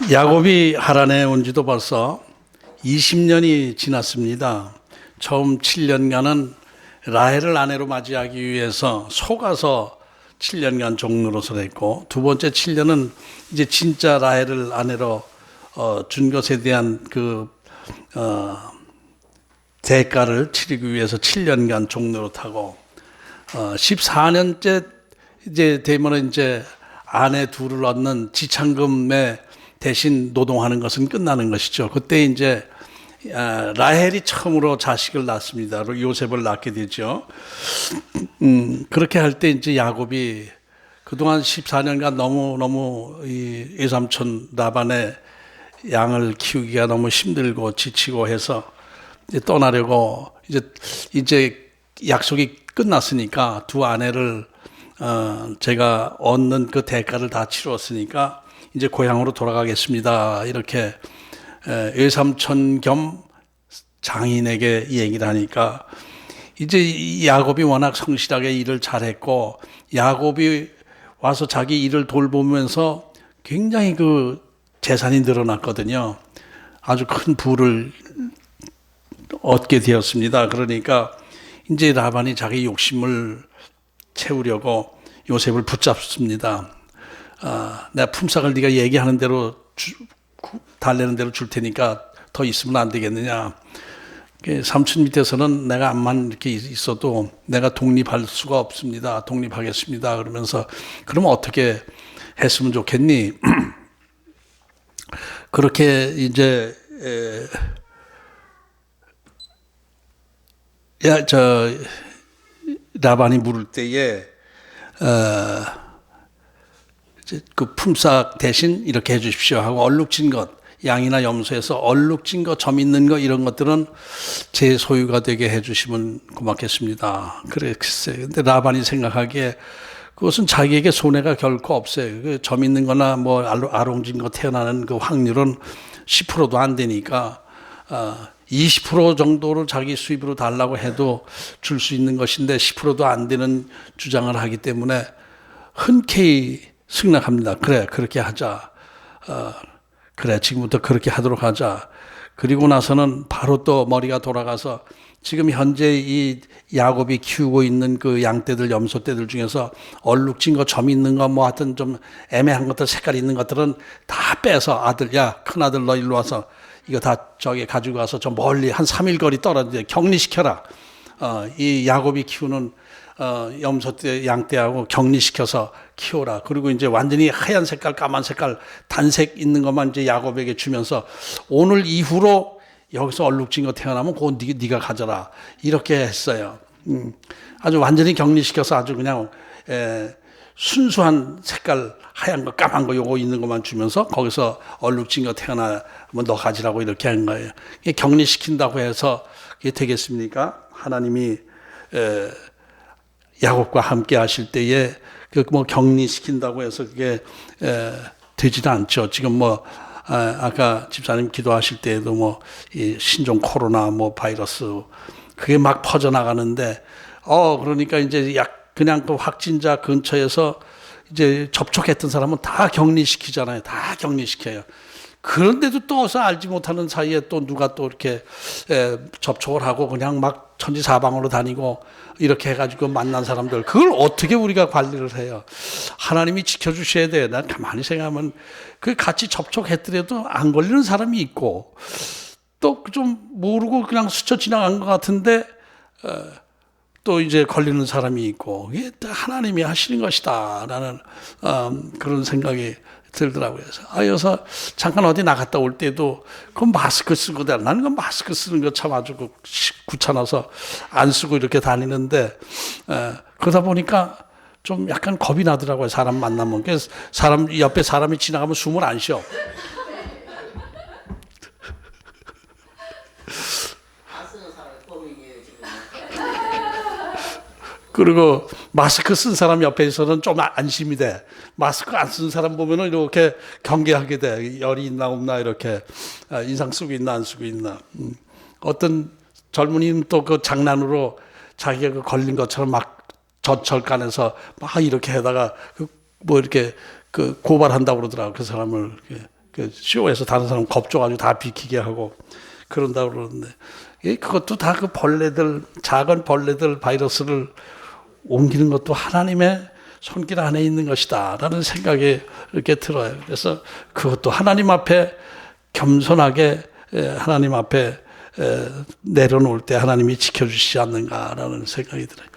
야곱이 하란에 온 지도 벌써 20년이 지났습니다. 처음 7년간은 라헬을 아내로 맞이하기 위해서 속아서 7년간 종노릇을 했고, 두 번째 7년은 이제 진짜 라헬을 아내로 준 것에 대한 대가를 치르기 위해서 7년간 종노릇하고, 14년째 이제 되면 이제 아내 둘을 얻는 지참금에 대신 노동하는 것은 끝나는 것이죠. 그때 이제 라헬이 처음으로 자식을 낳습니다. 요셉을 낳게 되죠. 그렇게 할 때 이제 야곱이 그동안 14년간 너무 이 외삼촌 라반의 양을 키우기가 너무 힘들고 지치고 해서 이제 떠나려고 이제 약속이 끝났으니까 두 아내를 제가 얻는 그 대가를 다 치루었으니까 이제 고향으로 돌아가겠습니다. 이렇게 외삼촌 겸 장인에게 얘기를 하니까 이제 야곱이 워낙 성실하게 일을 잘했고, 야곱이 와서 자기 일을 돌보면서 굉장히 그 재산이 늘어났거든요. 아주 큰 부를 얻게 되었습니다. 그러니까 이제 라반이 자기 욕심을 채우려고 요셉을 붙잡습니다. 내가 품삯을 네가 얘기하는 대로 달래는 대로 줄 테니까 더 있으면 안 되겠느냐. 삼촌 밑에서는 내가 암만 이렇게 있어도 내가 독립할 수가 없습니다. 독립하겠습니다. 그러면서 그러면 어떻게 했으면 좋겠니? 그렇게 이제 라반이 물을 때에 그 품삯 대신 이렇게 해주십시오 하고, 얼룩진 것, 양이나 염소에서 얼룩진 것, 점 있는 것, 이런 것들은 제 소유가 되게 해주시면 고맙겠습니다. 그랬어요. 근데 라반이 생각하기에 그것은 자기에게 손해가 결코 없어요. 그 점 있는 거나 뭐 아롱진 거 태어나는 그 확률은 10%도 안 되니까 20% 정도를 자기 수입으로 달라고 해도 줄 수 있는 것인데 10%도 안 되는 주장을 하기 때문에 흔쾌히 승낙합니다. 그래, 그렇게 하자. 그래, 지금부터 그렇게 하도록 하자. 그리고 나서는 바로 또 머리가 돌아가서 지금 현재 이 야곱이 키우고 있는 그 양떼들, 염소떼들 중에서 얼룩진 거, 점 있는 거, 뭐 하여튼 좀 애매한 것들, 색깔 있는 것들은 다 빼서 아들, 야, 큰아들 너 일로 와서 이거 다 저기 가지고 와서 저 멀리 한 3일 거리 떨어져 격리시켜라. 이 야곱이 키우는 염소떼, 양떼하고 격리시켜서 키워라. 그리고 이제 완전히 하얀 색깔, 까만 색깔, 단색 있는 것만 이제 야곱에게 주면서 오늘 이후로 여기서 얼룩진 거 태어나면 그건 네가 가져라. 이렇게 했어요. 아주 완전히 격리시켜서 아주 그냥 순수한 색깔, 하얀 거, 까만 거 요거 있는 것만 주면서 거기서 얼룩진 거 태어나면 너 가지라고 이렇게 한 거예요. 격리시킨다고 해서 이게 되겠습니까? 하나님이 야곱과 함께 하실 때에 그 뭐 격리시킨다고 해서 그게 되지도 않죠. 지금 뭐 아까 집사님 기도하실 때에도 뭐 이 신종 코로나 뭐 바이러스 그게 막 퍼져 나가는데 그러니까 이제 그냥 그 확진자 근처에서 이제 접촉했던 사람은 다 격리시키잖아요. 다 격리시켜요. 그런데도 또 어서 알지 못하는 사이에 또 누가 또 이렇게 접촉을 하고 그냥 막 천지사방으로 다니고 이렇게 해가지고 만난 사람들, 그걸 어떻게 우리가 관리를 해요? 하나님이 지켜주셔야 돼요. 난 가만히 생각하면 그 같이 접촉했더라도 안 걸리는 사람이 있고 또 좀 모르고 그냥 스쳐 지나간 것 같은데 또 이제 걸리는 사람이 있고, 이게 하나님이 하시는 것이다 라는 그런 생각이 들더라고요. 그래서 잠깐 어디 나갔다 올 때도 그 마스크 쓰고 나는 그 마스크 쓰는 거 참 아주 귀찮아서 안 쓰고 이렇게 다니는데 그러다 보니까 좀 약간 겁이 나더라고요. 사람 만나면. 그래서 옆에 사람이 지나가면 숨을 안 쉬어. 그리고 마스크 쓴 사람 옆에서는 좀 안심이 돼. 마스크 안 쓴 사람 보면은 이렇게 경계하게 돼. 열이 있나 없나 이렇게 인상 쓰고 있나 안 쓰고 있나. 어떤 젊은이는 또 그 장난으로 자기가 그 걸린 것처럼 막 젖절간에서 막 이렇게 하다가 뭐 이렇게 그 고발한다고 그러더라고. 그 사람을 그 쇼에서 다른 사람 겁줘가지고 다 비키게 하고 그런다고 그러는데, 그것도 다 그 벌레들, 작은 벌레들 바이러스를 옮기는 것도 하나님의 손길 안에 있는 것이다 라는 생각이 이렇게 들어요. 그래서 그것도 하나님 앞에 겸손하게 하나님 앞에 내려놓을 때 하나님이 지켜주시지 않는가라는 생각이 들어요.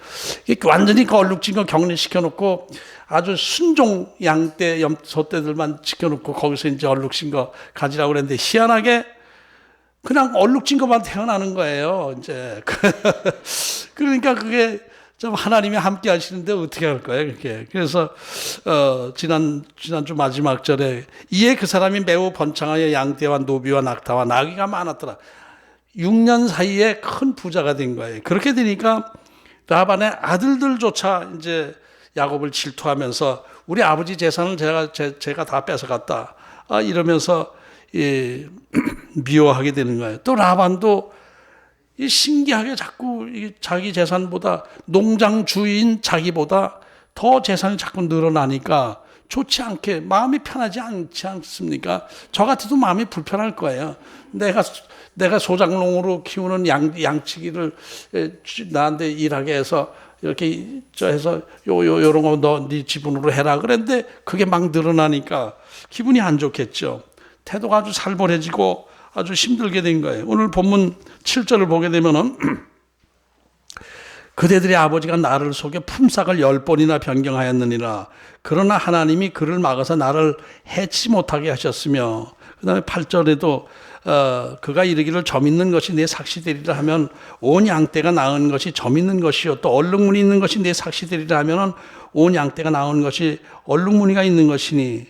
완전히 그 얼룩진 거 격리시켜놓고 아주 순종 양떼, 염소떼들만 지켜놓고 거기서 이제 얼룩진 거 가지라고 그랬는데, 희한하게 그냥 얼룩진 것만 태어나는 거예요, 이제. 그러니까 그게 좀 하나님이 함께 하시는데 어떻게 할 거예요, 그렇게. 그래서, 지난주 마지막 절에, 이에 그 사람이 매우 번창하여 양떼와 노비와 낙타와 나귀가 많았더라. 6년 사이에 큰 부자가 된 거예요. 그렇게 되니까 라반의 아들들조차 이제 야곱을 질투하면서 우리 아버지 재산을 제가 다 뺏어갔다, 이러면서 미워하게 되는 거예요. 또 라반도 신기하게 자꾸 자기 재산보다, 농장 주인 자기보다 더 재산이 자꾸 늘어나니까 좋지 않게 마음이 편하지 않지 않습니까? 저 같아도 마음이 불편할 거예요. 내가 소장농으로 키우는 양치기를 나한테 일하게 해서 이렇게 해서 요런 거 너 네 지분으로 해라 그랬는데 그게 막 늘어나니까 기분이 안 좋겠죠. 태도가 아주 살벌해지고 아주 힘들게 된 거예요. 오늘 본문 7절을 보게 되면은 그대들의 아버지가 나를 속여 품삯을 10번이나 변경하였느니라. 그러나 하나님이 그를 막아서 나를 해치 못하게 하셨으며, 그 다음에 8절에도 그가 이르기를 점 있는 것이 내 삭시되리라 하면 온 양떼가 낳은 것이 점 있는 것이요, 또 얼룩무늬 있는 것이 내 삭시되리라 하면 온 양떼가 낳은 것이 얼룩무늬가 있는 것이니,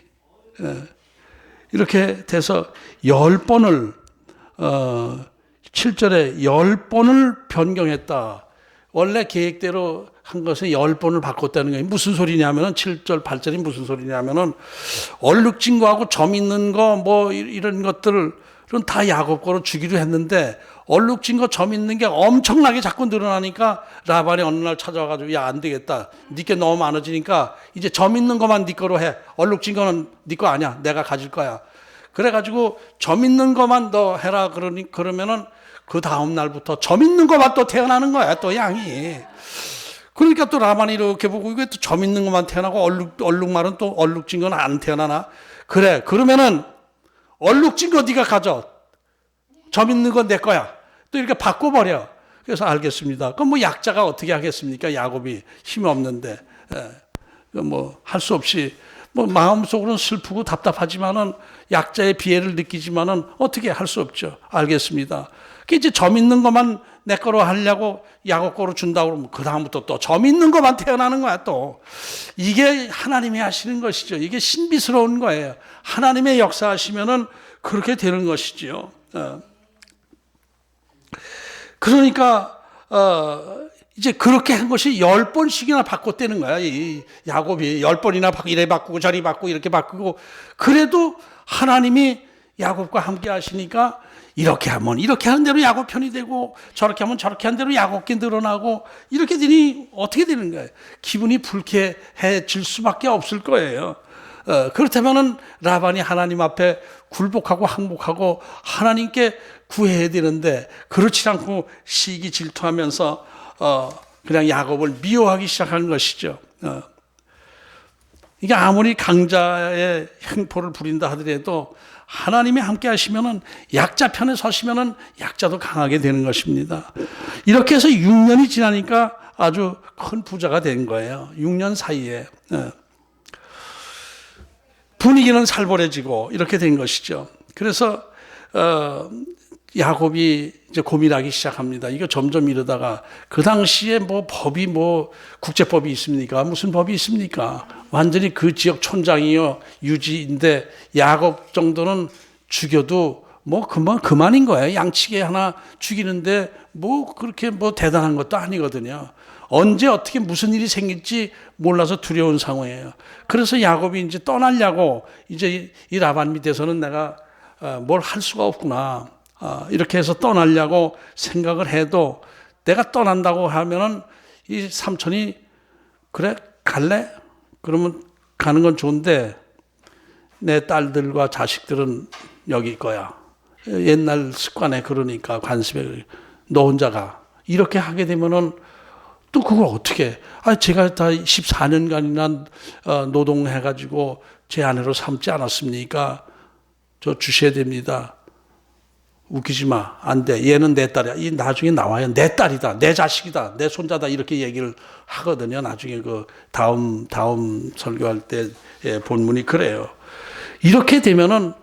이렇게 돼서 10번을 7절에 10번을 변경했다. 원래 계획대로 한 것에 10번을 바꿨다는 거예요. 무슨 소리냐면은 7절 8절이 무슨 소리냐면은 얼룩진 거하고 점 있는 거 뭐 이런 것들은 다 야곱 거로 주기로 했는데, 얼룩진 거 점 있는 게 엄청나게 자꾸 늘어나니까 라반이 어느 날 찾아와가지고 야, 안 되겠다, 니께 너무 많아지니까 이제 점 있는 것만 니 거로 해, 얼룩진 거는 니 거 아니야, 내가 가질 거야. 그래가지고 점 있는 것만 너 해라 그러면은 그 다음 날부터 점 있는 것만 또 태어나는 거야, 또 양이. 그러니까 또 라반이 이렇게 보고 이게 또 점 있는 것만 태어나고 얼룩말은 또 얼룩진 건 안 태어나나? 그래, 그러면은 얼룩진 거 네가 가져, 점 있는 건 내 거야. 또 이렇게 바꿔버려. 그래서 알겠습니다. 그럼 뭐 약자가 어떻게 하겠습니까? 야곱이 힘이 없는데, 뭐 할 수 없이 뭐 마음속으로는 슬프고 답답하지만은 약자의 비애를 느끼지만은 어떻게 할 수 없죠. 알겠습니다. 그 이제 점 있는 것만 내 거로 하려고 야곱 거로 준다고 그러면 그 다음부터 또 점 있는 것만 태어나는 거야. 또 이게 하나님이 하시는 것이죠. 이게 신비스러운 거예요. 하나님의 역사하시면은 그렇게 되는 것이죠. 그러니까 이제 그렇게 한 것이 10번씩이나 바꿨다는 거야. 이 야곱이 10번이나 이래 바꾸고 저리 바꾸고 이렇게 바꾸고, 그래도 하나님이 야곱과 함께 하시니까 이렇게 하면 이렇게 하는 대로 야곱 편이 되고, 저렇게 하면 저렇게 하는 대로 야곱께 늘어나고, 이렇게 되니 어떻게 되는 거예요? 기분이 불쾌해질 수밖에 없을 거예요. 그렇다면은 라반이 하나님 앞에 굴복하고 항복하고 하나님께 구해야 되는데, 그렇지 않고 시기 질투하면서 그냥 야곱을 미워하기 시작한 것이죠. 이게 아무리 강자의 행포를 부린다 하더라도 하나님이 함께 하시면은, 약자 편에 서시면은 약자도 강하게 되는 것입니다. 이렇게 해서 6년이 지나니까 아주 큰 부자가 된 거예요. 6년 사이에. 분위기는 살벌해지고 이렇게 된 것이죠. 그래서 야곱이 이제 고민하기 시작합니다. 이거 점점 이러다가, 그 당시에 뭐 법이 뭐 국제법이 있습니까? 무슨 법이 있습니까? 완전히 그 지역 촌장이요 유지인데 야곱 정도는 죽여도 뭐 그만인 거예요. 양치기 하나 죽이는데 뭐 그렇게 뭐 대단한 것도 아니거든요. 언제 어떻게 무슨 일이 생길지 몰라서 두려운 상황이에요. 그래서 야곱이 이제 떠나려고, 이제 이 라반 밑에서는 내가 뭘 할 수가 없구나, 이렇게 해서 떠나려고 생각을 해도, 내가 떠난다고 하면은 이 삼촌이 그래 갈래? 그러면 가는 건 좋은데 내 딸들과 자식들은 여기 거야. 옛날 습관에 그러니까 관습에 너 혼자 가. 이렇게 하게 되면은 또 그걸 어떻게 해? 제가 다 14년간이나 노동해가지고 제 아내로 삼지 않았습니까? 저 주셔야 됩니다. 웃기지 마. 안 돼. 얘는 내 딸이야. 이 나중에 나와요. 내 딸이다. 내 자식이다. 내 손자다. 이렇게 얘기를 하거든요. 나중에 그 다음 설교할 때 본문이 그래요. 이렇게 되면은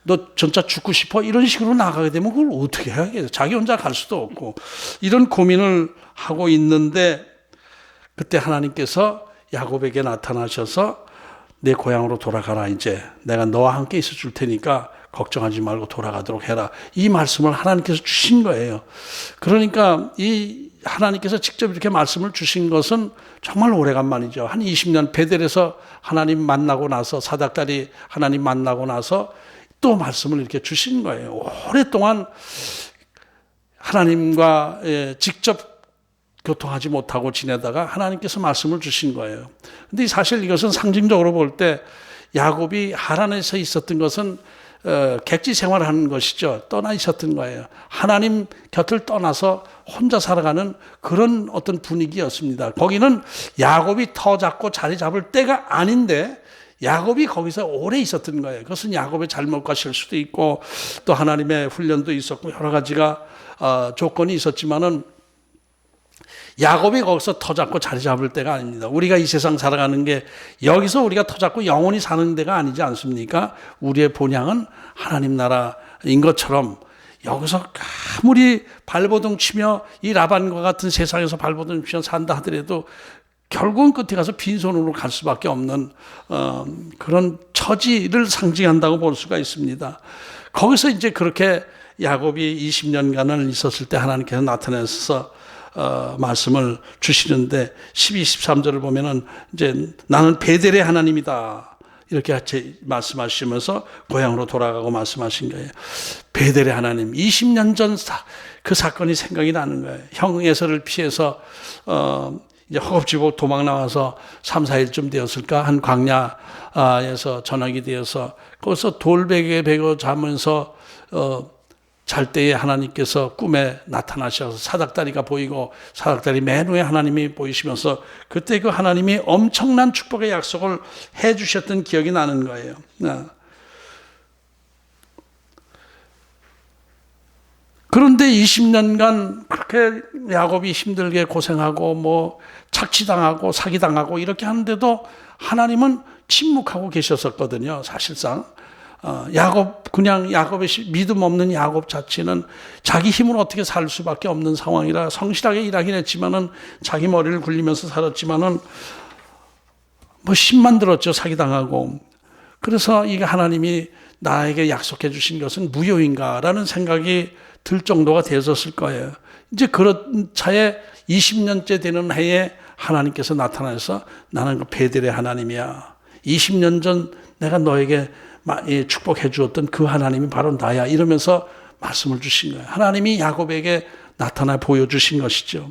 너 진짜 죽고 싶어? 이런 식으로 나가게 되면 그걸 어떻게 해야겠어? 자기 혼자 갈 수도 없고. 이런 고민을 하고 있는데 그때 하나님께서 야곱에게 나타나셔서 내 고향으로 돌아가라. 이제 내가 너와 함께 있어 줄 테니까 걱정하지 말고 돌아가도록 해라. 이 말씀을 하나님께서 주신 거예요. 그러니까 이 하나님께서 직접 이렇게 말씀을 주신 것은 정말 오래간만이죠. 한 20년 베델에서 하나님 만나고 나서 사닥다리 하나님 만나고 나서 또 말씀을 이렇게 주신 거예요. 오랫동안 하나님과 직접 교통하지 못하고 지내다가 하나님께서 말씀을 주신 거예요. 근데 사실 이것은 상징적으로 볼 때 야곱이 하란에서 있었던 것은 객지 생활하는 것이죠. 떠나 있었던 거예요. 하나님 곁을 떠나서 혼자 살아가는 그런 어떤 분위기였습니다. 거기는 야곱이 터 잡고 자리 잡을 때가 아닌데 야곱이 거기서 오래 있었던 거예요. 그것은 야곱의 잘못과 실수도 있고 또 하나님의 훈련도 있었고 여러 가지가 조건이 있었지만은 야곱이 거기서 터 잡고 자리 잡을 때가 아닙니다. 우리가 이 세상 살아가는 게 여기서 우리가 터 잡고 영원히 사는 데가 아니지 않습니까? 우리의 본향은 하나님 나라인 것처럼 여기서 아무리 발버둥 치며 이 라반과 같은 세상에서 발버둥 치며 산다 하더라도 결국은 끝에 가서 빈손으로 갈 수밖에 없는 그런 처지를 상징한다고 볼 수가 있습니다. 거기서 이제 그렇게 야곱이 20년간을 있었을 때 하나님께서 나타나서 말씀을 주시는데 12, 13절을 보면은 이제 나는 베델의 하나님이다. 이렇게 말씀하시면서 고향으로 돌아가고 말씀하신 거예요. 베델의 하나님. 20년 전 그 사건이 생각이 나는 거예요. 형 에서를 피해서 이제 허겁지겁 도망 나와서 3, 4일쯤 되었을까? 한 광야에서 저녁이 되어서 거기서 돌베개에 베고 자면서 잘 때에 하나님께서 꿈에 나타나셔서 사닥다리가 보이고 사닥다리 맨 위에 하나님이 보이시면서 그때 그 하나님이 엄청난 축복의 약속을 해 주셨던 기억이 나는 거예요. 그런데 20년간 그렇게 야곱이 힘들게 고생하고 뭐 착취당하고 사기당하고 이렇게 하는데도 하나님은 침묵하고 계셨었거든요. 사실상 그냥 야곱의 믿음 없는 야곱 자체는 자기 힘으로 어떻게 살 수밖에 없는 상황이라 성실하게 일하긴 했지만은 자기 머리를 굴리면서 살았지만은 뭐 힘만 들었죠. 사기당하고. 그래서 이게 하나님이 나에게 약속해 주신 것은 무효인가라는 생각이 들 정도가 되었을 거예요. 이제 그런 차에 20년째 되는 해에 하나님께서 나타나서 나는 그 베델의 하나님이야. 20년 전 내가 너에게 축복해 주었던 그 하나님이 바로 나야. 이러면서 말씀을 주신 거예요. 하나님이 야곱에게 나타나 보여주신 것이죠.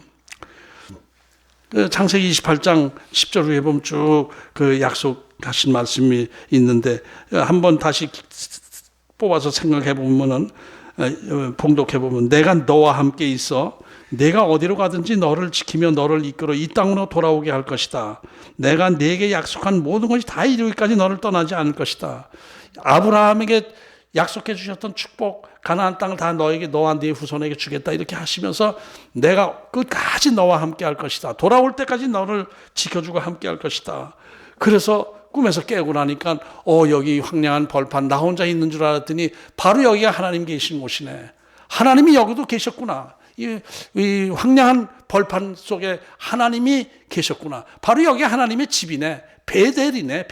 창세기 28장 10절 후에 보면 쭉 그 약속하신 말씀이 있는데 한번 다시 뽑아서 생각해 보면은 봉독해 보면 내가 너와 함께 있어 내가 어디로 가든지 너를 지키며 너를 이끌어 이 땅으로 돌아오게 할 것이다. 내가 네게 약속한 모든 것이 다 이루기까지 너를 떠나지 않을 것이다. 아브라함에게 약속해 주셨던 축복 가나안 땅을 다 너와 네 후손에게 주겠다 이렇게 하시면서 내가 끝까지 너와 함께 할 것이다. 돌아올 때까지 너를 지켜주고 함께 할 것이다. 그래서 꿈에서 깨고 나니까 여기 황량한 벌판 나 혼자 있는 줄 알았더니 바로 여기가 하나님 계신 곳이네. 하나님이 여기도 계셨구나. 이 황량한 벌판 속에 하나님이 계셨구나. 바로 여기 하나님의 집이네. 베델이네.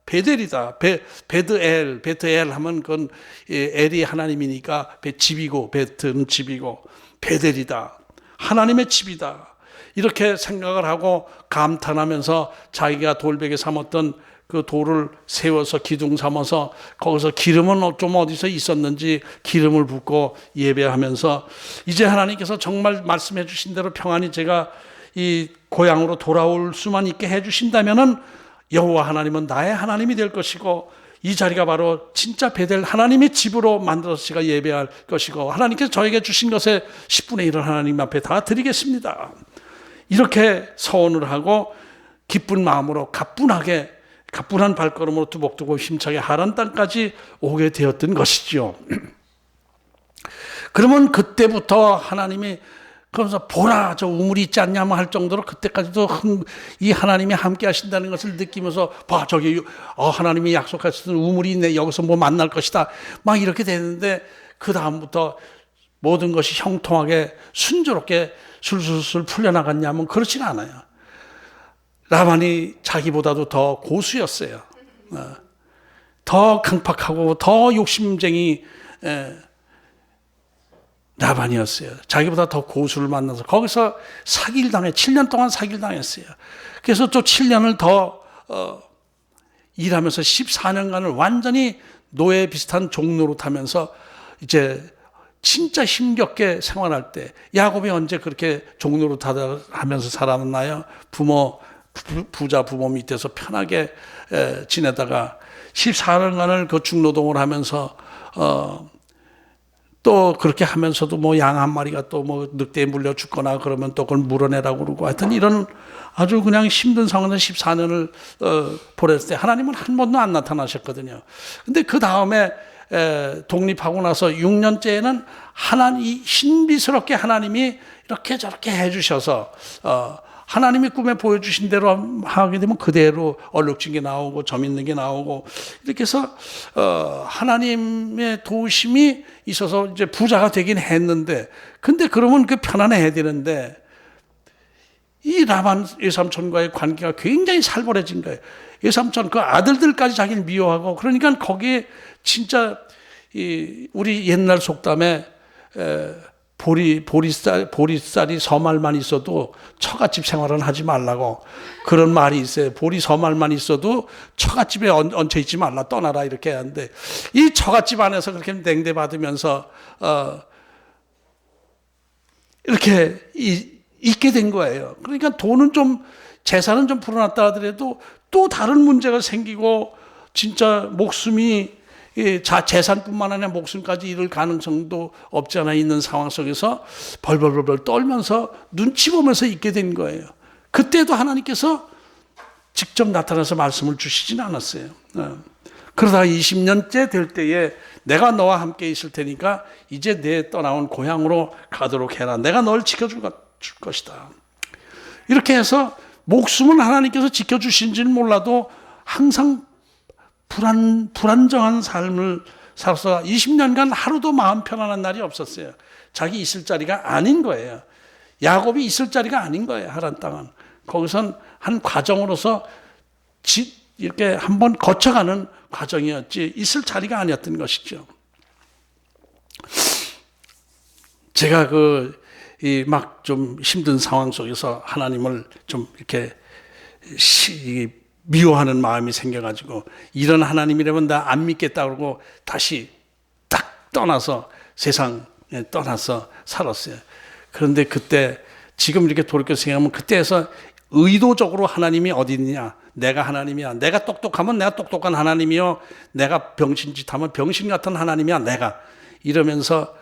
베델이다. 베드엘 하면 그건 엘이 하나님이니까 집이고 베트는 집이고 베델이다. 하나님의 집이다. 이렇게 생각을 하고 감탄하면서 자기가 돌베개 삼았던 그 돌을 세워서 기둥 삼아서 거기서 기름은 좀 어디서 있었는지 기름을 붓고 예배하면서 이제 하나님께서 정말 말씀해 주신 대로 평안히 제가 이 고향으로 돌아올 수만 있게 해 주신다면은 여호와 하나님은 나의 하나님이 될 것이고 이 자리가 바로 진짜 베델 하나님의 집으로 만들어서 제가 예배할 것이고 하나님께서 저에게 주신 것의 10분의 1을 하나님 앞에 다 드리겠습니다. 이렇게 서원을 하고 기쁜 마음으로 가뿐한 발걸음으로 두벅두벅 힘차게 하란 땅까지 오게 되었던 것이지요. 그러면 그때부터 하나님이 그러면서 보라 저 우물이 있지 않냐며 할 정도로 그때까지도 이 하나님이 함께 하신다는 것을 느끼면서 봐 저기 하나님이 약속하셨던 우물이 있네 여기서 뭐 만날 것이다 막 이렇게 되는데 그 다음부터 모든 것이 형통하게 순조롭게 술술술 풀려나갔냐면 그렇지는 않아요. 라반이 자기보다도 더 고수였어요. 더 강팍하고 더 욕심쟁이 라반이었어요. 자기보다 더 고수를 만나서 거기서 사기를 당해 7년 동안 사기를 당했어요. 그래서 또 7년을 더 일하면서 14년간을 완전히 노예 비슷한 종노릇하면서 이제 진짜 힘겹게 생활할 때 야곱이 언제 그렇게 종노릇하면서 살았나요? 부자 부모 밑에서 편하게 지내다가 14년간을 그 중노동을 하면서 또 그렇게 하면서도 뭐 양 한 마리가 또 뭐 늑대에 물려 죽거나 그러면 또 그걸 물어내라고 그러고 하여튼 이런 아주 그냥 힘든 상황에서 14년을 보냈을 때 하나님은 한 번도 안 나타나셨거든요. 근데 그 다음에 독립하고 나서 6년째에는 하나님 신비스럽게 하나님이 이렇게 저렇게 해주셔서 하나님이 꿈에 보여주신 대로 하게 되면 그대로 얼룩진 게 나오고 점 있는 게 나오고 이렇게 해서 하나님의 도우심이 있어서 이제 부자가 되긴 했는데 근데 그러면 그 편안해야 되는데 이 라반 외삼촌과의 관계가 굉장히 살벌해진 거예요. 외삼촌 그 아들들까지 자기를 미워하고 그러니까 거기에 진짜 우리 옛날 속담에 보리쌀이 서말만 있어도 처갓집 생활은 하지 말라고 그런 말이 있어요. 보리 서말만 있어도 처갓집에 얹혀 있지 말라 떠나라 이렇게 하는데 이 처갓집 안에서 그렇게 냉대받으면서 이렇게 있게 된 거예요. 그러니까 돈은 좀 재산은 좀 불어났다 하더라도 또 다른 문제가 생기고 진짜 목숨이 재산뿐만 아니라 목숨까지 잃을 가능성도 없지 않아 있는 상황 속에서 벌벌벌 떨면서 눈치 보면서 있게 된 거예요. 그때도 하나님께서 직접 나타나서 말씀을 주시진 않았어요. 그러다가 20년째 될 때에 내가 너와 함께 있을 테니까 이제 내 떠나온 고향으로 가도록 해라. 내가 널 지켜줄 것이다. 이렇게 해서 목숨은 하나님께서 지켜주신지는 몰라도 항상 불안정한 삶을 살아서 20년간 하루도 마음 편안한 날이 없었어요. 자기 있을 자리가 아닌 거예요. 야곱이 있을 자리가 아닌 거예요. 하란 땅은. 거기선 한 과정으로서 이렇게 한번 거쳐가는 과정이었지 있을 자리가 아니었던 것이죠. 제가 막 좀 힘든 상황 속에서 하나님을 좀 이렇게 미워하는 마음이 생겨가지고 이런 하나님이라면 나 안 믿겠다 그러고 다시 딱 떠나서 세상에 떠나서 살았어요. 그런데 그때 지금 이렇게 돌이켜 생각하면 그때에서 의도적으로 하나님이 어디 있느냐 내가 하나님이야. 내가 똑똑하면 내가 똑똑한 하나님이요 내가 병신짓 하면 병신 같은 하나님이야 내가 이러면서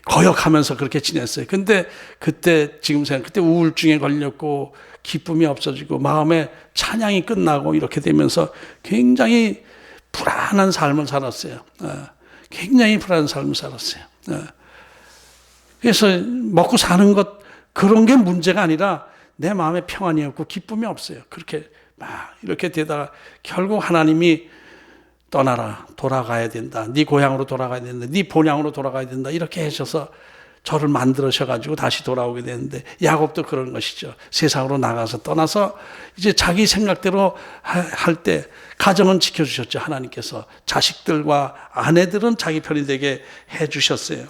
거역하면서 그렇게 지냈어요. 근데 그때 지금 그때 우울증에 걸렸고 기쁨이 없어지고 마음에 찬양이 끝나고 이렇게 되면서 굉장히 불안한 삶을 살았어요. 굉장히 불안한 삶을 살았어요. 그래서 먹고 사는 것 그런 게 문제가 아니라 내 마음에 평안이 없고 기쁨이 없어요. 그렇게 막 이렇게 되다가 결국 하나님이 떠나라. 돌아가야 된다. 네 고향으로 돌아가야 된다. 네 본향으로 돌아가야 된다. 이렇게 하셔서 저를 만들으셔가지고 다시 돌아오게 되는데 야곱도 그런 것이죠. 세상으로 나가서 떠나서 이제 자기 생각대로 할 때 가정은 지켜주셨죠. 하나님께서 자식들과 아내들은 자기 편이 되게 해주셨어요.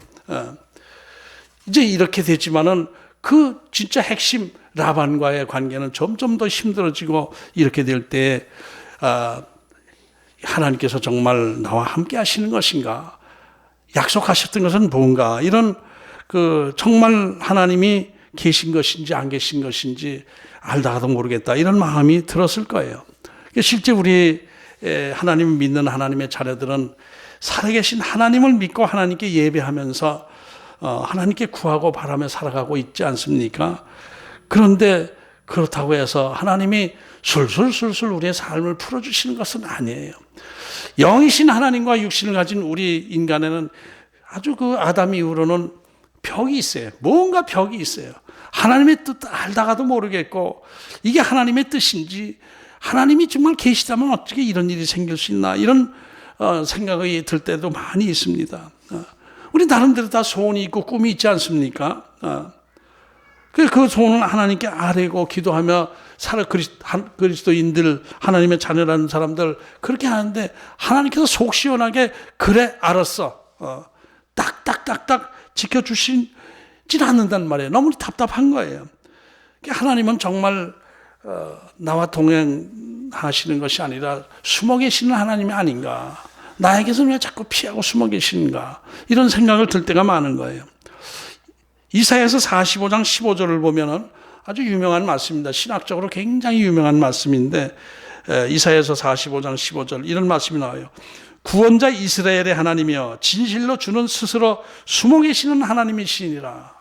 이제 이렇게 됐지만은 그 진짜 핵심 라반과의 관계는 점점 더 힘들어지고 이렇게 될 때 하나님께서 정말 나와 함께 하시는 것인가? 약속하셨던 것은 뭔가? 이런 정말 하나님이 계신 것인지 안 계신 것인지 알다가도 모르겠다, 이런 마음이 들었을 거예요. 실제 우리 하나님을 믿는 하나님의 자녀들은 살아계신 하나님을 믿고 하나님께 예배하면서 하나님께 구하고 바라며 살아가고 있지 않습니까? 그런데 그렇다고 해서 하나님이 술술술술 우리의 삶을 풀어주시는 것은 아니에요. 영이신 하나님과 육신을 가진 우리 인간에는 아주 그 아담 이후로는 벽이 있어요. 뭔가 벽이 있어요. 하나님의 뜻 알다가도 모르겠고, 이게 하나님의 뜻인지, 하나님이 정말 계시다면 어떻게 이런 일이 생길 수 있나, 이런 생각이 들 때도 많이 있습니다. 우리 나름대로 다 소원이 있고 꿈이 있지 않습니까? 그 소원을 하나님께 아뢰고 기도하며 그리스도인들, 하나님의 자녀라는 사람들 그렇게 하는데, 하나님께서 속 시원하게 그래 알았어, 딱딱딱딱 지켜주시진 않는단 말이에요. 너무 답답한 거예요. 하나님은 정말 나와 동행하시는 것이 아니라 숨어 계시는 하나님이 아닌가, 나에게서는 왜 자꾸 피하고 숨어 계시는가, 이런 생각을 들 때가 많은 거예요. 이사야서 45장 15절을 보면은 아주 유명한 말씀입니다. 신학적으로 굉장히 유명한 말씀인데, 이사야서 45장 15절 이런 말씀이 나와요. 구원자 이스라엘의 하나님이여 진실로 주는 스스로 숨어 계시는 하나님이시니라.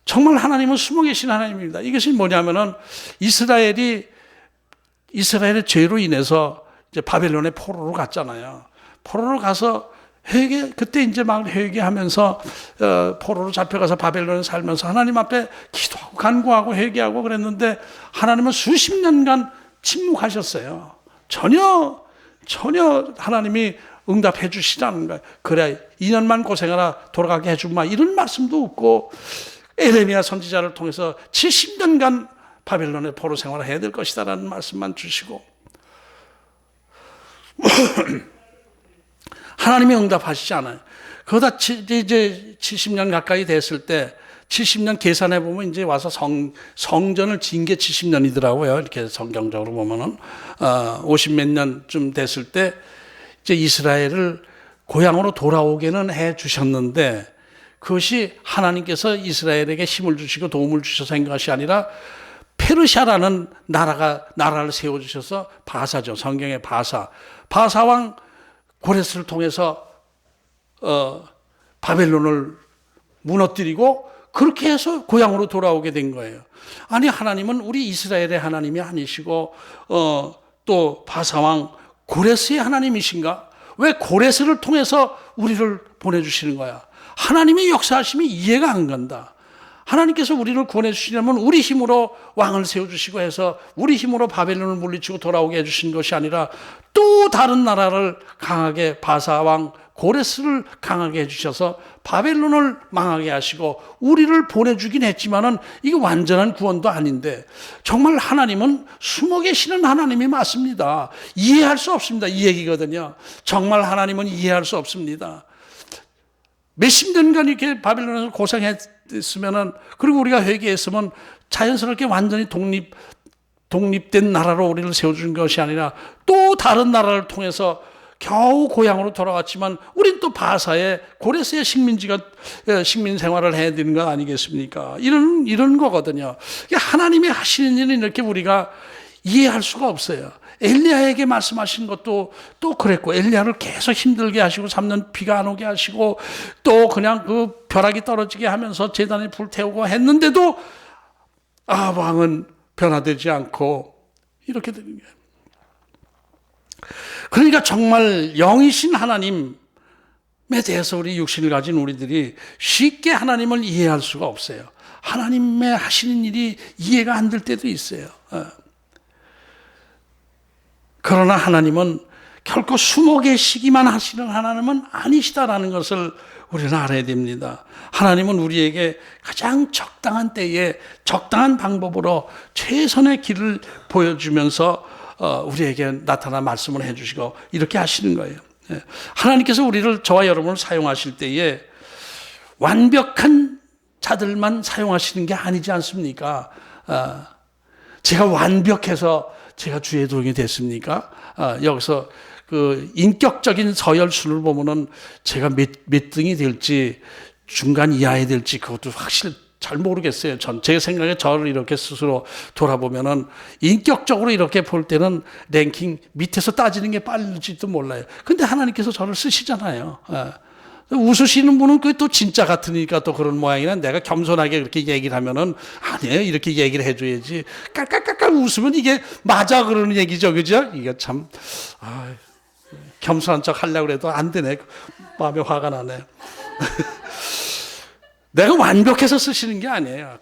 정말 하나님은 숨어 계신 하나님입니다. 이것이 뭐냐면은 이스라엘의 죄로 인해서 이제 바벨론의 포로로 갔잖아요. 포로로 가서 그때 이제 막 회개하면서 포로로 잡혀가서 바벨론에 살면서 하나님 앞에 기도하고 간구하고 회개하고 그랬는데, 하나님은 수십 년간 침묵하셨어요. 전혀 하나님이 응답해 주시지 않는 거예요. 그래 2년만 고생하라, 돌아가게 해주마, 이런 말씀도 없고, 에레미야 선지자를 통해서 70년간 바벨론의 포로 생활을 해야 될 것이다라는 말씀만 주시고 하나님이 응답하시지 않아요. 그러다 이제 70년 가까이 됐을 때, 70년 계산해 보면 이제 와서 성전을 지은 게 70년이더라고요. 이렇게 성경적으로 보면은 50몇 년쯤 됐을 때 이제 이스라엘을 고향으로 돌아오게는 해 주셨는데, 그것이 하나님께서 이스라엘에게 힘을 주시고 도움을 주셔서 한 것이 아니라 페르시아라는 나라를 세워 주셔서, 바사죠. 성경의 바사 왕 고레스를 통해서 바벨론을 무너뜨리고 그렇게 해서 고향으로 돌아오게 된 거예요. 아니, 하나님은 우리 이스라엘의 하나님이 아니시고 또 바사왕 고레스의 하나님이신가? 왜 고레스를 통해서 우리를 보내주시는 거야? 하나님의 역사하심이 이해가 안 간다. 하나님께서 우리를 구원해 주시려면 우리 힘으로 왕을 세워주시고 해서 우리 힘으로 바벨론을 물리치고 돌아오게 해주신 것이 아니라, 또 다른 나라를 강하게, 바사왕 고레스를 강하게 해주셔서 바벨론을 망하게 하시고 우리를 보내주긴 했지만은 이게 완전한 구원도 아닌데, 정말 하나님은 숨어 계시는 하나님이 맞습니다. 이해할 수 없습니다. 이 얘기거든요. 정말 하나님은 이해할 수 없습니다. 몇십 년간 이렇게 바벨론에서 고생했으면은, 그리고 우리가 회개했으면 자연스럽게 완전히 독립된 나라로 우리를 세워준 것이 아니라 또 다른 나라를 통해서 겨우 고향으로 돌아왔지만, 우린 또 바사의 고레스의 식민 생활을 해야 되는 거 아니겠습니까? 이런 거거든요. 하나님이 하시는 일은 이렇게 우리가 이해할 수가 없어요. 엘리야에게 말씀하신 것도 또 그랬고, 엘리야를 계속 힘들게 하시고 3년 비가 안 오게 하시고 또 그냥 그 벼락이 떨어지게 하면서 제단에 불 태우고 했는데도 왕은 변화되지 않고 이렇게 되는 거예요. 그러니까 정말 영이신 하나님에 대해서 우리 육신을 가진 우리들이 쉽게 하나님을 이해할 수가 없어요. 하나님의 하시는 일이 이해가 안 될 때도 있어요. 그러나 하나님은 결코 숨어 계시기만 하시는 하나님은 아니시다라는 것을 우리는 알아야 됩니다. 하나님은 우리에게 가장 적당한 때에 적당한 방법으로 최선의 길을 보여주면서 우리에게 나타나 말씀을 해주시고 이렇게 하시는 거예요. 하나님께서 저와 여러분을 사용하실 때에 완벽한 자들만 사용하시는 게 아니지 않습니까? 제가 완벽해서 제가 주의 도용이 됐습니까? 여기서 그 인격적인 서열순을 보면은 제가 몇 등이 될지, 중간 이하에 될지 그것도 잘 모르겠어요. 제 생각에 저를 이렇게 스스로 돌아보면은 인격적으로 이렇게 볼 때는 랭킹 밑에서 따지는 게 빠를지도 몰라요. 근데 하나님께서 저를 쓰시잖아요. 웃으시는 분은 그게 또 진짜 같으니까 또 그런 모양이나 내가 겸손하게 그렇게 얘기를 하면은 아니에요. 이렇게 얘기를 해줘야지. 깔깔깔깔 웃으면 이게 맞아 그러는 얘기죠. 그죠? 이게 참, 겸손한 척 하려고 해도 안 되네. 마음에 화가 나네. 내가 완벽해서 쓰시는 게 아니에요.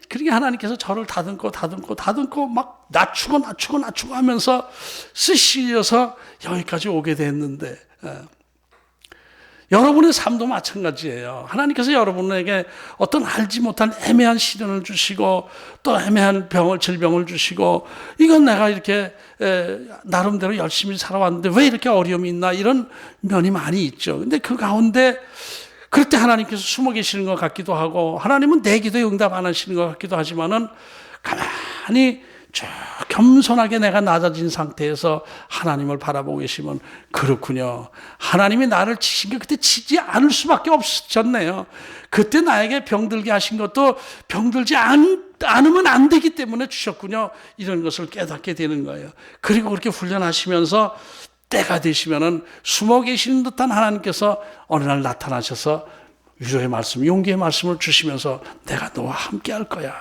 그러게 하나님께서 저를 다듬고 막 낮추고 하면서 쓰시려서 여기까지 오게 됐는데, 여러분의 삶도 마찬가지예요. 하나님께서 여러분에게 어떤 알지 못한 애매한 시련을 주시고 또 애매한 질병을 주시고 이건 내가 이렇게 나름대로 열심히 살아왔는데 왜 이렇게 어려움이 있나 이런 면이 많이 있죠. 근데 그 가운데 그럴 때 하나님께서 숨어 계시는 것 같기도 하고 하나님은 내 기도에 응답 안 하시는 것 같기도 하지만은 가만히 쭉 겸손하게 내가 낮아진 상태에서 하나님을 바라보고 계시면 그렇군요. 하나님이 나를 치신 게 그때 치지 않을 수밖에 없었네요. 그때 나에게 병들게 하신 것도 병들지 않으면 안 되기 때문에 주셨군요. 이런 것을 깨닫게 되는 거예요. 그리고 그렇게 훈련하시면서 때가 되시면은 숨어 계시는 듯한 하나님께서 어느 날 나타나셔서 위로의 말씀, 용기의 말씀을 주시면서 내가 너와 함께 할 거야.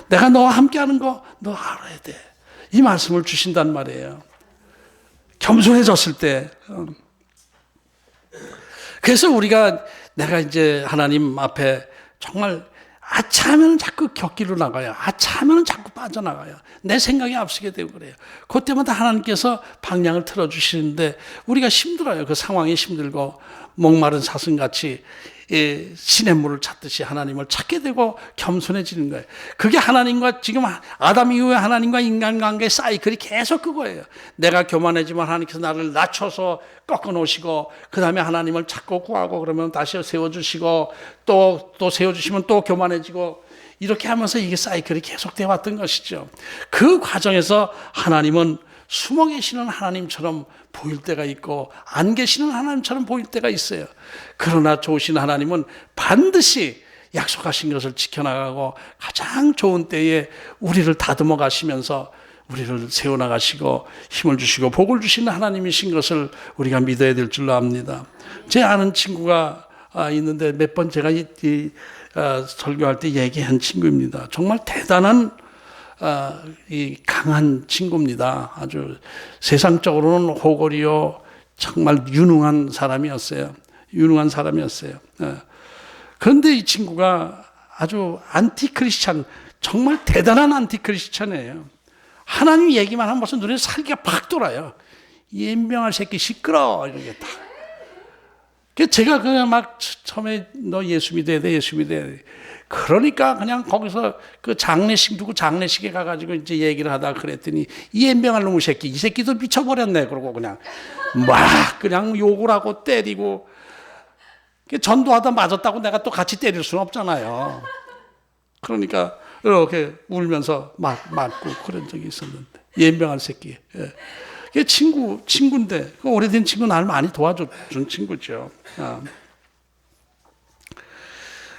내가 너와 함께하는 거 너 알아야 돼. 이 말씀을 주신단 말이에요. 겸손해졌을 때. 그래서 내가 이제 하나님 앞에 정말 아차하면 자꾸 곁길로 나가요. 아차하면 자꾸 빠져나가요. 내 생각이 앞서게 되고 그래요. 그때마다 하나님께서 방향을 틀어주시는데 우리가 힘들어요. 그 상황이 힘들고 목마른 사슴같이 시냇물을 찾듯이 하나님을 찾게 되고 겸손해지는 거예요. 그게 하나님과 지금 아담 이후에 하나님과 인간관계 사이클이 계속 그거예요. 내가 교만해지면 하나님께서 나를 낮춰서 꺾어놓으시고 그 다음에 하나님을 찾고 구하고 그러면 다시 세워주시고 또 세워주시면 또 교만해지고 이렇게 하면서 이게 사이클이 계속되어 왔던 것이죠. 그 과정에서 하나님은 숨어 계시는 하나님처럼 보일 때가 있고 안 계시는 하나님처럼 보일 때가 있어요. 그러나 좋으신 하나님은 반드시 약속하신 것을 지켜나가고 가장 좋은 때에 우리를 다듬어 가시면서 우리를 세워나가시고 힘을 주시고 복을 주시는 하나님이신 것을 우리가 믿어야 될 줄로 압니다. 제 아는 친구가 있는데 몇 번 제가 설교할 때 얘기한 친구입니다. 정말 대단한 이 강한 친구입니다. 아주 세상적으로는 호걸이요 정말 유능한 사람이었어요. 그런데 이 친구가 아주 안티크리스찬, 정말 대단한 안티크리스찬이에요. 하나님 얘기만 하면 벌써 눈에 살기가 팍 돌아요. 이 연병할 새끼 시끄러 이렇게 딱. 제가 그냥 막 처음에 너 예수 믿어야 돼. 그러니까 그냥 거기서 그 장례식 두고 장례식에 가가지고 이제 얘기를 하다가 그랬더니 이 연병할 놈의 새끼, 이 새끼도 미쳐버렸네. 그러고 그냥 막 그냥 욕을 하고 때리고 전도하다 맞았다고 내가 또 같이 때릴 수는 없잖아요. 그러니까 이렇게 울면서 맞고 그런 적이 있었는데 연병할 새끼. 친구인데 그 오래된 친구 나를 많이 도와준 친구죠.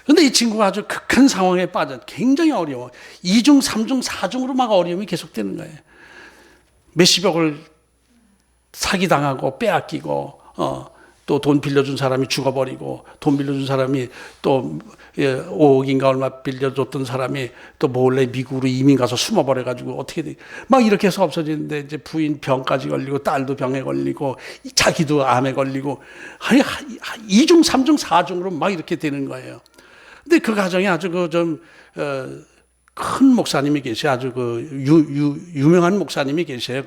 그런데 이 친구가 아주 극한 상황에 빠져 굉장히 어려워. 2중, 3중, 4중으로 막 어려움이 계속되는 거예요. 몇십억을 사기당하고 빼앗기고 또 돈 빌려준 사람이 죽어버리고 돈 빌려준 사람이 또 5억인가 얼마 빌려줬던 사람이 또 몰래 미국으로 이민 가서 숨어버려가지고 어떻게 돼. 막 이렇게 해서 없어지는데 이제 부인 병까지 걸리고 딸도 병에 걸리고 자기도 암에 걸리고 2중, 3중, 4중으로 막 이렇게 되는 거예요. 근데 그 가정에 아주 큰 목사님이 계셔요. 아주 유명한 목사님이 계셔요.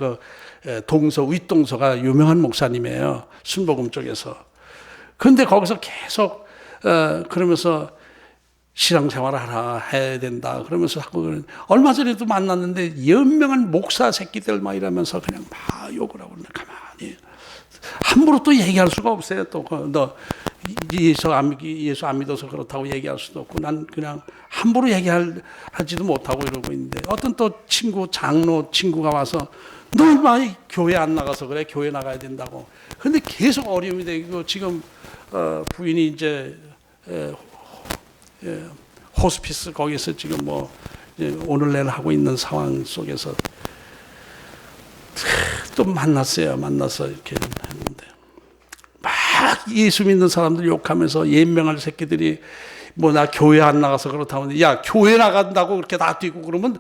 윗동서가 유명한 목사님이에요. 순복음 쪽에서. 그런데 거기서 계속, 그러면서 신앙생활을 해야 된다. 그러면서 자꾸, 얼마 전에도 만났는데, 연명한 목사 새끼들 막 이러면서 그냥 막 욕을 하고, 가만히. 함부로 또 얘기할 수가 없어요. 또, 너, 예수 안 믿어서 그렇다고 얘기할 수도 없고, 난 그냥 함부로 하지도 못하고 이러고 있는데, 어떤 또 장로 친구가 와서, 너 얼마 교회 안 나가서 그래? 교회 나가야 된다고. 근데 계속 어려움이 되고, 지금, 부인이 이제, 호스피스 거기서 지금 뭐 오늘 내일 하고 있는 상황 속에서 또 만나서 이렇게 했는데 막 예수 믿는 사람들 욕하면서 예명할 새끼들이 뭐 나 교회 안 나가서 그렇다면 야 교회 나간다고 그렇게 다 뛰고 그러면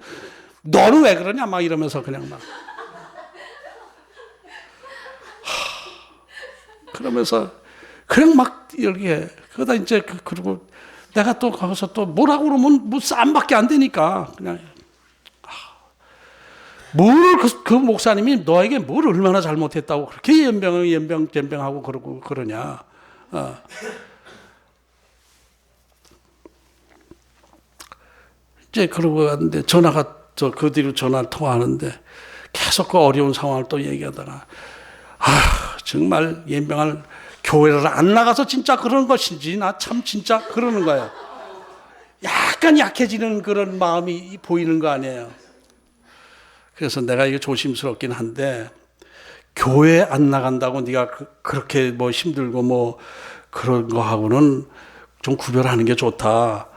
너는 왜 그러냐 막 이러면서 그냥 막 그러면서 그냥 막 이렇게 그러다 이제 그리고 내가 또 거기서 또 뭐라고 그러면 뭐 쌈밖에 안 되니까 그냥 뭘 그 목사님이 너에게 뭘 얼마나 잘못했다고 그렇게 연병하고 그러고 그러냐. 이제 그러고 갔는데 전화가 그 뒤로 전화를 통화하는데 계속 그 어려운 상황을 또 얘기하다가 정말 연병할 교회를 안 나가서 진짜 그런 것인지 나 참 진짜 그러는 거예요. 약간 약해지는 그런 마음이 보이는 거 아니에요. 그래서 내가 이게 조심스럽긴 한데 교회 안 나간다고 네가 그렇게 뭐 힘들고 뭐 그런 거 하고는 좀 구별하는 게 좋다.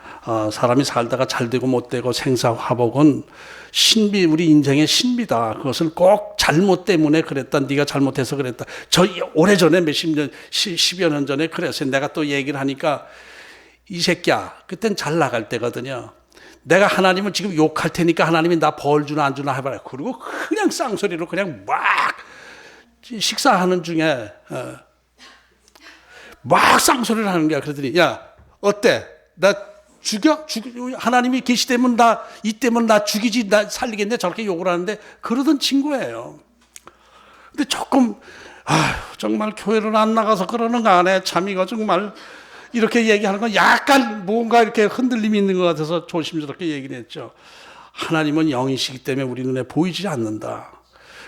사람이 살다가 잘 되고 못 되고 생사화복은 신비, 우리 인생의 신비다. 그것을 꼭 잘못 때문에 그랬다. 네가 잘못해서 그랬다. 저 오래전에 몇십 년, 10여 년 전에 그랬어요. 내가 또 얘기를 하니까 이 새끼야, 그땐 잘 나갈 때거든요. 내가 하나님을 지금 욕할 테니까 하나님이 나 벌 주나 안 주나 해봐라. 그리고 그냥 쌍소리로 그냥 막 식사하는 중에 막 쌍소리를 하는 거야. 그러더니 야 어때? 나 죽여? 하나님이 계시다면 나 이때면 나 죽이지 나 살리겠네 저렇게 욕을 하는데 그러던 친구예요. 근데 조금 정말 교회를 안 나가서 그러는 거 아네. 참 이거 정말 이렇게 얘기하는 건 약간 뭔가 이렇게 흔들림이 있는 것 같아서 조심스럽게 얘기를 했죠. 하나님은 영이시기 때문에 우리 눈에 보이지 않는다.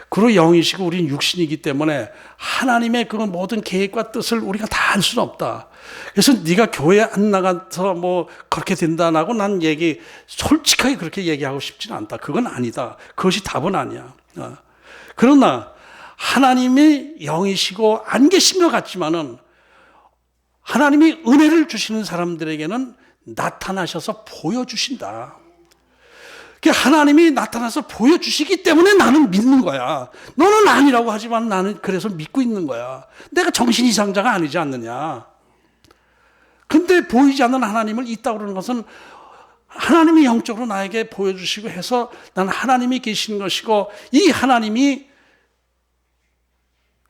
그리고 영이시고 우리는 육신이기 때문에 하나님의 그 모든 계획과 뜻을 우리가 다 알 수는 없다. 그래서 네가 교회 안 나가서 뭐 그렇게 된다고 난 솔직하게 그렇게 얘기하고 싶지는 않다. 그건 아니다. 그것이 답은 아니야. 그러나 하나님이 영이시고 안 계신 것 같지만은 하나님이 은혜를 주시는 사람들에게는 나타나셔서 보여주신다. 하나님이 나타나서 보여주시기 때문에 나는 믿는 거야. 너는 아니라고 하지만 나는 그래서 믿고 있는 거야. 내가 정신 이상자가 아니지 않느냐. 근데 보이지 않는 하나님을 있다고 그러는 것은 하나님이 영적으로 나에게 보여주시고 해서 나는 하나님이 계신 것이고 이 하나님이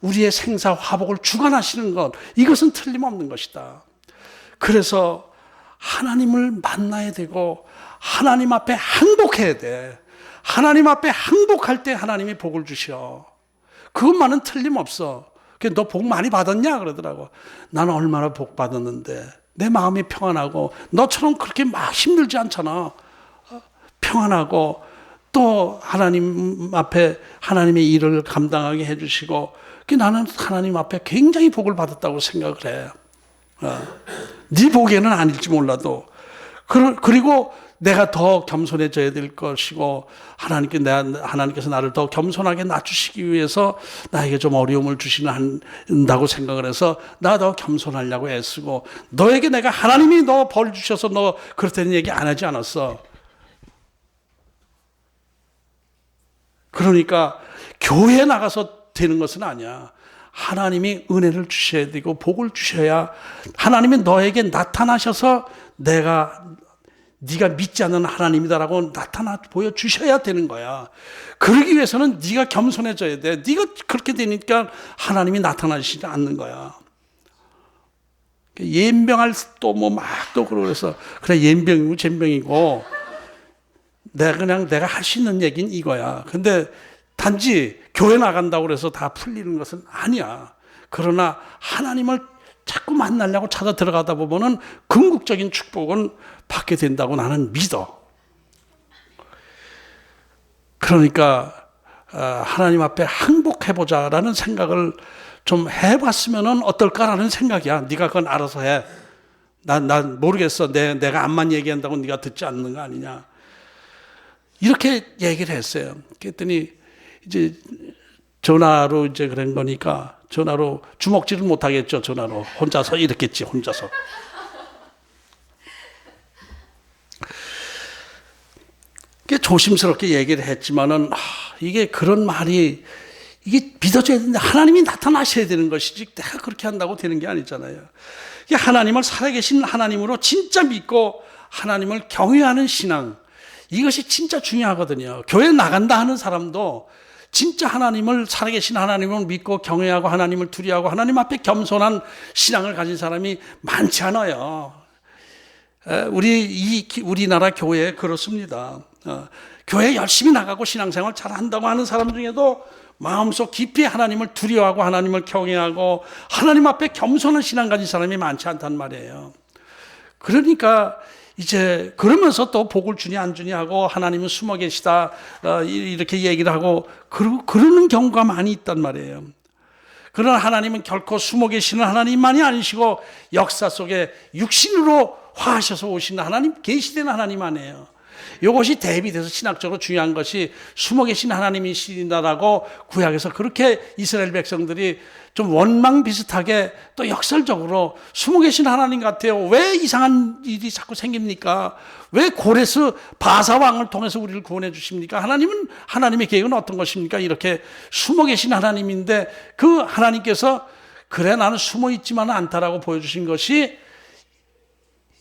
우리의 생사 화복을 주관하시는 것, 이것은 틀림없는 것이다. 그래서 하나님을 만나야 되고 하나님 앞에 항복해야 돼. 하나님 앞에 항복할 때 하나님이 복을 주셔. 그것만은 틀림없어. 너 복 많이 받았냐? 그러더라고. 나는 얼마나 복 받았는데 내 마음이 평안하고 너처럼 그렇게 막 힘들지 않잖아. 평안하고 또 하나님 앞에 하나님의 일을 감당하게 해주시고 나는 하나님 앞에 굉장히 복을 받았다고 생각을 해. 네 보기에는 아닐지 몰라도 그리고 내가 더 겸손해져야 될 것이고 하나님께서 나를 더 겸손하게 낮추시기 위해서 나에게 좀 어려움을 주신다고 생각을 해서 나 더 겸손하려고 애쓰고 너에게 내가 하나님이 너 벌 주셔서 너 그렇다는 얘기 안 하지 않았어. 그러니까 교회에 나가서 되는 것은 아니야. 하나님이 은혜를 주셔야 되고 복을 주셔야 하나님이 너에게 나타나셔서 네가 믿지 않는 하나님이다라고 나타나 보여주셔야 되는 거야. 그러기 위해서는 네가 겸손해져야 돼. 네가 그렇게 되니까 하나님이 나타나시지 않는 거야. 연병할 또 뭐 막 또 그래서 그래 연병이고 잼병이고 내가 할 수 있는 얘기는 이거야. 근데 단지 교회 나간다고 해서 다 풀리는 것은 아니야. 그러나 하나님을 자꾸 만나려고 찾아 들어가다 보면은 궁극적인 축복은 받게 된다고 나는 믿어. 그러니까 하나님 앞에 항복해보자라는 생각을 좀 해봤으면 어떨까라는 생각이야. 네가 그건 알아서 해. 난 모르겠어. 내가 암만 얘기한다고 네가 듣지 않는 거 아니냐. 이렇게 얘기를 했어요. 그랬더니 이제 전화로 이제 그런 거니까 전화로 주먹질을 못 하겠죠. 전화로 혼자서 이랬겠지. 혼자서. 조심스럽게 얘기를 했지만은 이게 그런 말이 이게 믿어줘야 되는데 하나님이 나타나셔야 되는 것이지 내가 그렇게 한다고 되는 게 아니잖아요. 이게 하나님을 살아계신 하나님으로 진짜 믿고 하나님을 경외하는 신앙, 이것이 진짜 중요하거든요. 교회 나간다 하는 사람도 진짜 하나님을 살아계신 하나님을 믿고 경외하고 하나님을 두려워하고 하나님 앞에 겸손한 신앙을 가진 사람이 많지 않아요. 우리나라 교회 그렇습니다. 교회 열심히 나가고 신앙생활 잘 한다고 하는 사람 중에도 마음속 깊이 하나님을 두려워하고 하나님을 경외하고 하나님 앞에 겸손한 신앙 가진 사람이 많지 않단 말이에요. 그러니까 이제 그러면서 또 복을 주니 안 주니 하고 하나님은 숨어 계시다 이렇게 얘기를 하고 그러는 경우가 많이 있단 말이에요. 그러나 하나님은 결코 숨어 계시는 하나님만이 아니시고 역사 속에 육신으로 화하셔서 오시는 하나님, 계시된 하나님 아니에요. 이것이 대비돼서 신학적으로 중요한 것이 숨어 계신 하나님이시다라고 구약에서 그렇게 이스라엘 백성들이 좀 원망 비슷하게 또 역설적으로 숨어 계신 하나님 같아요. 왜 이상한 일이 자꾸 생깁니까? 왜 고레스 바사 왕을 통해서 우리를 구원해 주십니까? 하나님은 하나님의 계획은 어떤 것입니까? 이렇게 숨어 계신 하나님인데 그 하나님께서 그래 나는 숨어 있지만은 않다라고 보여주신 것이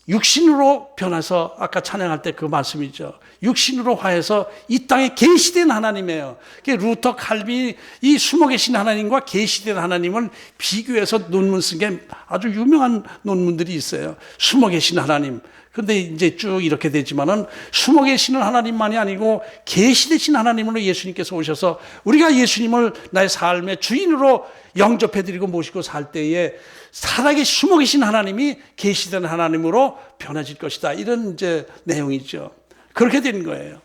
육신으로 변해서 아까 찬양할 때 그 말씀이죠. 육신으로 화해서 이 땅에 계시된 하나님이에요. 루터 칼빈이 이 숨어 계신 하나님과 계시된 하나님을 비교해서 논문 쓴 게 아주 유명한 논문들이 있어요. 숨어 계신 하나님. 근데 이제 쭉 이렇게 되지만은 숨어 계시는 하나님만이 아니고 계시되신 하나님으로 예수님께서 오셔서 우리가 예수님을 나의 삶의 주인으로 영접해드리고 모시고 살 때에 살아계신 숨어 계신 하나님이 계시된 하나님으로 변해질 것이다. 이런 이제 내용이죠. 그렇게 된 거예요.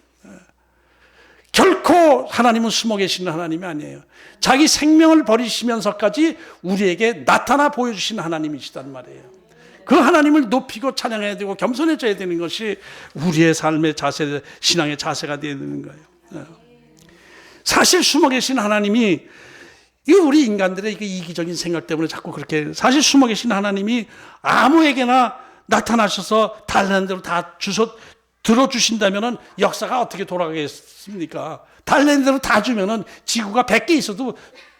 결코 하나님은 숨어 계시는 하나님이 아니에요. 자기 생명을 버리시면서까지 우리에게 나타나 보여주신 하나님이시단 말이에요. 그 하나님을 높이고 찬양해야 되고 겸손해져야 되는 것이 우리의 삶의 자세, 신앙의 자세가 되는 거예요. 사실 숨어 계신 하나님이 이거 우리 인간들의 이기적인 생각 때문에 자꾸 그렇게 사실 숨어 계신 하나님이 아무에게나 나타나셔서 달라는 대로 다 들어주신다면 역사가 어떻게 돌아가겠습니까? 달라는 대로 다 주면은 지구가 100개 있어도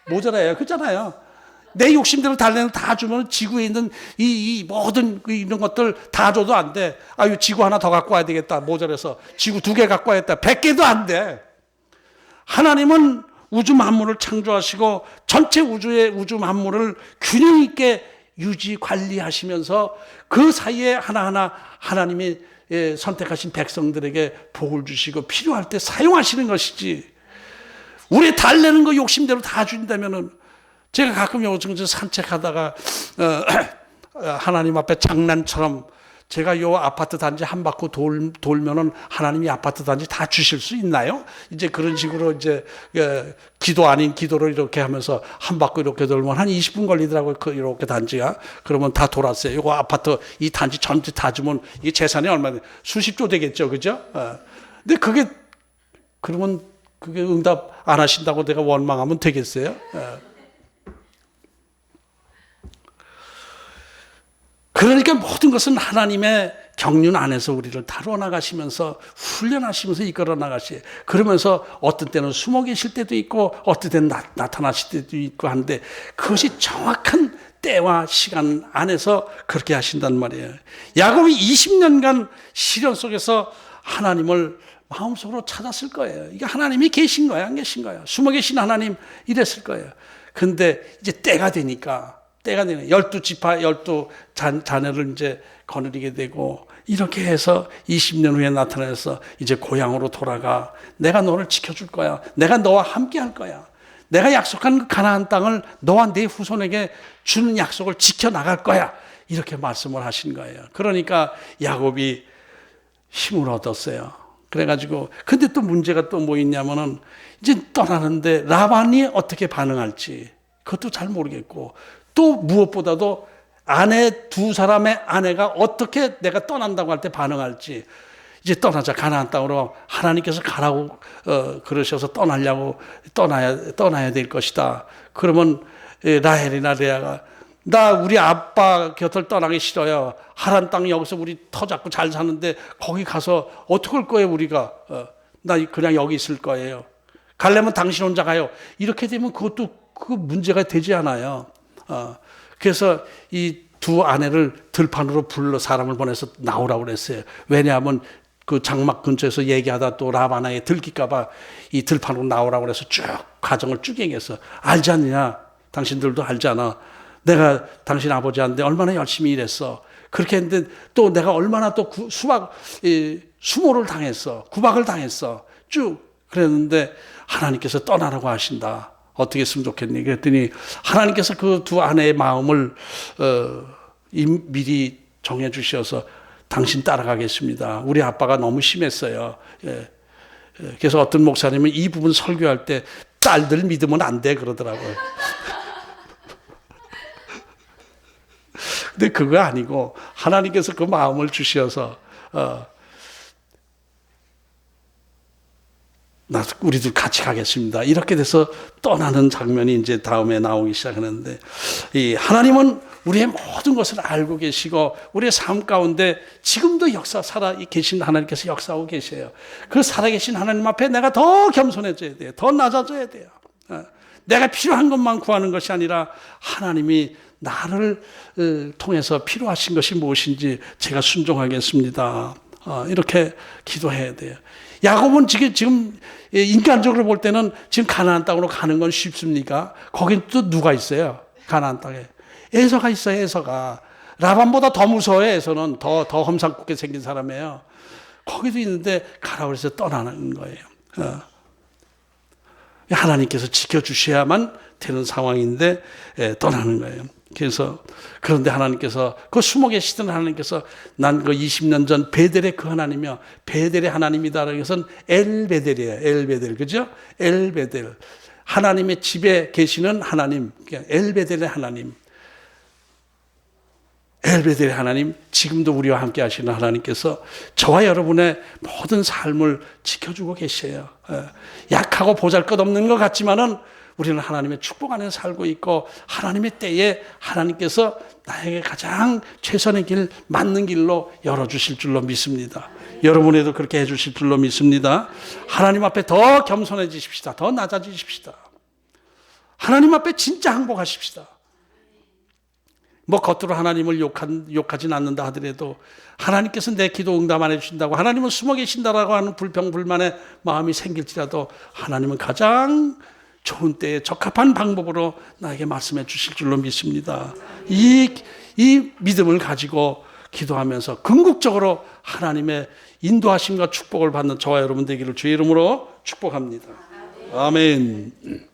모자라요. 그렇잖아요. 내 욕심대로 달래는 다 주면 지구에 있는 이 모든 이런 것들 다 줘도 안 돼. 아유, 지구 하나 더 갖고 와야 되겠다. 모자라서 지구 2개 갖고 와야겠다. 100개도 안 돼. 하나님은 우주 만물을 창조하시고 전체 우주 만물을 균형 있게 유지 관리하시면서 그 사이에 하나하나 하나님이 선택하신 백성들에게 복을 주시고 필요할 때 사용하시는 것이지. 우리 달래는 거 욕심대로 다 준다면은 제가 가끔 요즘 산책하다가 하나님 앞에 장난처럼 제가 요 아파트 단지 한 바퀴 돌면은 하나님이 아파트 단지 다 주실 수 있나요? 이제 그런 식으로 이제 기도 아닌 기도를 이렇게 하면서 한 바퀴 이렇게 돌면 한 20분 걸리더라고요. 이렇게 단지가. 그러면 다 돌았어요. 요거 아파트 이 단지 전체 다 주면 이 재산이 얼마나 수십조 되겠죠, 그죠? 근데 그러면 그게 응답 안 하신다고 내가 원망하면 되겠어요? 그러니까 모든 것은 하나님의 경륜 안에서 우리를 다루어 나가시면서 훈련하시면서 이끌어 나가시. 그러면서 어떤 때는 숨어 계실 때도 있고 어떤 때는 나타나실 때도 있고 한데 그것이 정확한 때와 시간 안에서 그렇게 하신단 말이에요. 야곱이 20년간 시련 속에서 하나님을 마음속으로 찾았을 거예요. 이게 하나님이 계신 거야, 안 계신 거야? 숨어 계신 하나님 이랬을 거예요. 근데 이제 때가 되니까 12지파 12자녀를 이제 거느리게 되고 이렇게 해서 20년 후에 나타나서 이제 고향으로 돌아가. 내가 너를 지켜줄 거야. 내가 너와 함께 할 거야. 내가 약속한 그 가나안 땅을 너와 네 후손에게 주는 약속을 지켜나갈 거야. 이렇게 말씀을 하신 거예요. 그러니까 야곱이 힘을 얻었어요. 그래가지고 근데 또 문제가 또 뭐 있냐면은 이제 떠나는데 라반이 어떻게 반응할지 그것도 잘 모르겠고 또 무엇보다도 두 사람의 아내가 어떻게 내가 떠난다고 할 때 반응할지. 이제 떠나자. 가나안 땅으로 하나님께서 가라고 그러셔서 떠나야 될 것이다. 그러면 라헬이나 레아가 나 우리 아빠 곁을 떠나기 싫어요. 하란 땅 여기서 우리 터 잡고 잘 사는데 거기 가서 어떻게 할 거예요 우리가. 나 그냥 여기 있을 거예요. 가려면 당신 혼자 가요. 이렇게 되면 그것도 그 문제가 되지 않아요. 그래서 이 두 아내를 들판으로 불러 사람을 보내서 나오라고 그랬어요. 왜냐하면 그 장막 근처에서 얘기하다 또 라바나에 들킬까봐 이 들판으로 나오라고 그래서 쭉 과정을 쭉 얘기했어. 알지 않느냐? 당신들도 알잖아. 내가 당신 아버지한테 얼마나 열심히 일했어. 그렇게 했는데 또 내가 얼마나 또 수모를 당했어. 구박을 당했어. 쭉 그랬는데 하나님께서 떠나라고 하신다. 어떻게 했으면 좋겠니? 그랬더니 하나님께서 그 두 아내의 마음을 미리 정해 주셔서 당신 따라가겠습니다. 우리 아빠가 너무 심했어요. 그래서 어떤 목사님은 이 부분 설교할 때 딸들 믿으면 안 돼 그러더라고요. 근데 그거 아니고 하나님께서 그 마음을 주셔서 우리들 같이 가겠습니다. 이렇게 돼서 떠나는 장면이 이제 다음에 나오기 시작하는데, 이 하나님은 우리의 모든 것을 알고 계시고 우리의 삶 가운데 지금도 살아 계신 하나님께서 역사하고 계세요. 그 살아계신 하나님 앞에 내가 더 겸손해져야 돼요. 더 낮아져야 돼요. 내가 필요한 것만 구하는 것이 아니라 하나님이 나를 통해서 필요하신 것이 무엇인지 제가 순종하겠습니다. 이렇게 기도해야 돼요. 야곱은 지금 인간적으로 볼 때는 지금 가나안 땅으로 가는 건 쉽습니까? 거긴 또 누가 있어요? 가나안 땅에 에서가 있어요. 에서가 라반보다 더 무서워요. 에서는 더 험상궂게 생긴 사람이에요. 거기도 있는데 가라고 해서 떠나는 거예요. 하나님께서 지켜주셔야만 되는 상황인데 떠나는 거예요. 그래서 그런데 하나님께서 그 숨어 계시던 하나님께서 난 그 20년 전 베델의 그 하나님이요, 베델의 하나님이다라는 것은 엘베델이에요. 엘베델, 그죠? 엘베델, 하나님의 집에 계시는 하나님, 엘베델의 하나님. 엘베델의 하나님, 지금도 우리와 함께 하시는 하나님께서 저와 여러분의 모든 삶을 지켜주고 계셔요. 약하고 보잘것없는 것 같지만은 우리는 하나님의 축복 안에 살고 있고 하나님의 때에 하나님께서 나에게 가장 최선의 길, 맞는 길로 열어주실 줄로 믿습니다. 여러분에도 그렇게 해주실 줄로 믿습니다. 하나님 앞에 더 겸손해지십시다. 더 낮아지십시다. 하나님 앞에 진짜 항복하십시다. 뭐 겉으로 하나님을 욕하진 않는다 하더라도 하나님께서 내 기도 응답 안 해주신다고, 하나님은 숨어 계신다라고 하는 불평불만의 마음이 생길지라도 하나님은 가장 좋은 때에 적합한 방법으로 나에게 말씀해 주실 줄로 믿습니다. 이 믿음을 가지고 기도하면서 궁극적으로 하나님의 인도하심과 축복을 받는 저와 여러분 되기를 주의 이름으로 축복합니다. 아멘.